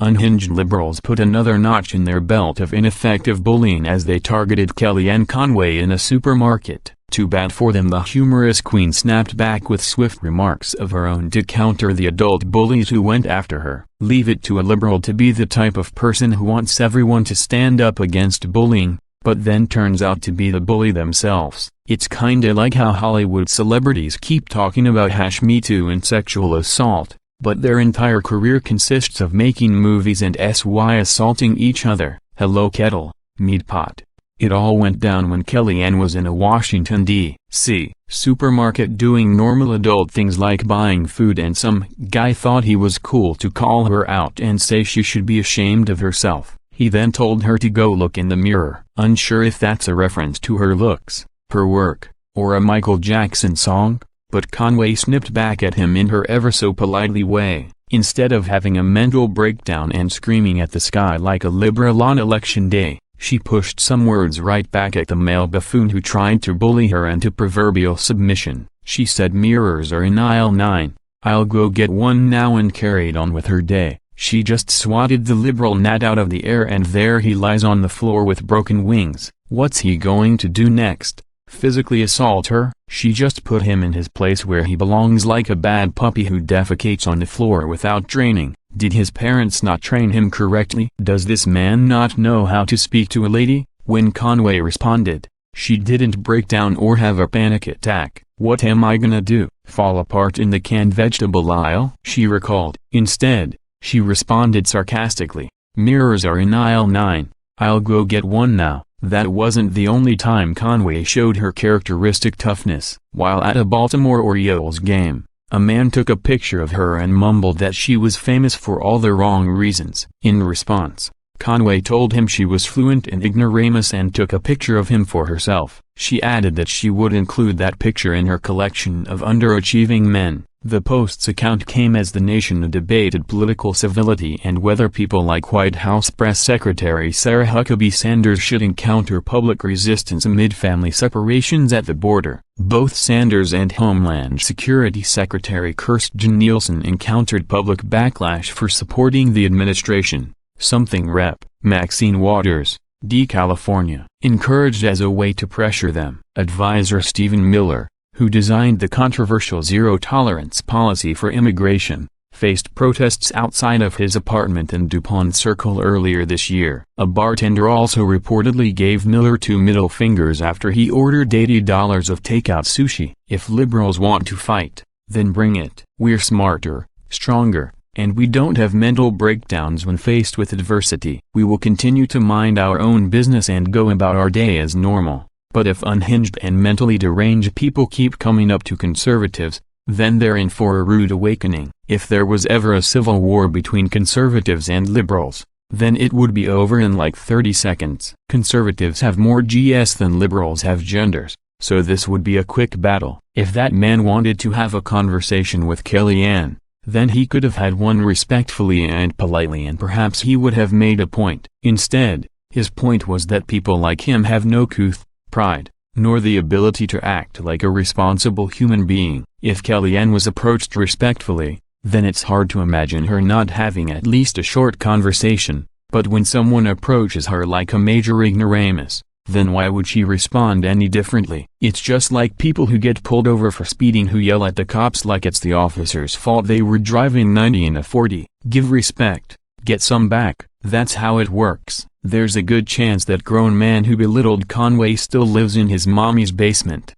Unhinged liberals put another notch in their belt of ineffective bullying as they targeted Kellyanne Conway in a supermarket. Too bad for them, the humorous queen snapped back with swift remarks of her own to counter the adult bullies who went after her. Leave it to a liberal to be the type of person who wants everyone to stand up against bullying, but then turns out to be the bully themselves. It's kinda like how Hollywood celebrities keep talking about #Me Too and sexual assault, but their entire career consists of making movies and assaulting each other. Hello kettle, meat pot. It all went down when Kellyanne was in a Washington D.C. supermarket doing normal adult things like buying food, and some guy thought he was cool to call her out and say she should be ashamed of herself. He then told her to go look in the mirror. Unsure if that's a reference to her looks, her work, or a Michael Jackson song, but Conway snipped back at him in her ever-so-politely way. Instead of having a mental breakdown and screaming at the sky like a liberal on election day, she pushed some words right back at the male buffoon who tried to bully her into proverbial submission. She said mirrors are in aisle 9, I'll go get one now, and carried on with her day. She just swatted the liberal gnat out of the air, and there he lies on the floor with broken wings. What's he going to do next? Physically assault her? She just put him in his place where he belongs, like a bad puppy who defecates on the floor without training. Did his parents not train him correctly? Does this man not know how to speak to a lady? When Conway responded, she didn't break down or have a panic attack. What am I gonna do? Fall apart in the canned vegetable aisle? She recalled. Instead, she responded sarcastically, mirrors are in aisle 9, I'll go get one now. That wasn't the only time Conway showed her characteristic toughness. While at a Baltimore Orioles game, a man took a picture of her and mumbled that she was famous for all the wrong reasons. In response, Conway told him she was fluent in ignoramus and took a picture of him for herself. She added that she would include that picture in her collection of underachieving men. The Post's account came as the nation debated political civility and whether people like White House Press Secretary Sarah Huckabee Sanders should encounter public resistance amid family separations at the border. Both Sanders and Homeland Security Secretary Kirstjen Nielsen encountered public backlash for supporting the administration, something Rep. Maxine Waters, D. California, encouraged as a way to pressure them. Advisor Stephen Miller, who designed the controversial zero-tolerance policy for immigration, faced protests outside of his apartment in DuPont Circle earlier this year. A bartender also reportedly gave Miller 2 middle fingers after he ordered $80 of takeout sushi. If liberals want to fight, then bring it. We're smarter, stronger, and we don't have mental breakdowns when faced with adversity. We will continue to mind our own business and go about our day as normal. But if unhinged and mentally deranged people keep coming up to conservatives, then they're in for a rude awakening. If there was ever a civil war between conservatives and liberals, then it would be over in like 30 seconds. Conservatives have more GS than liberals have genders, so this would be a quick battle. If that man wanted to have a conversation with Kellyanne, then he could have had one respectfully and politely, and perhaps he would have made a point. Instead, his point was that people like him have no couth, pride, nor the ability to act like a responsible human being. If Kellyanne was approached respectfully, then it's hard to imagine her not having at least a short conversation, but when someone approaches her like a major ignoramus, then why would she respond any differently? It's just like people who get pulled over for speeding who yell at the cops like it's the officer's fault they were driving 90 in a 40. Give respect, get some back. That's how it works. There's a good chance that grown man who belittled Conway still lives in his mommy's basement.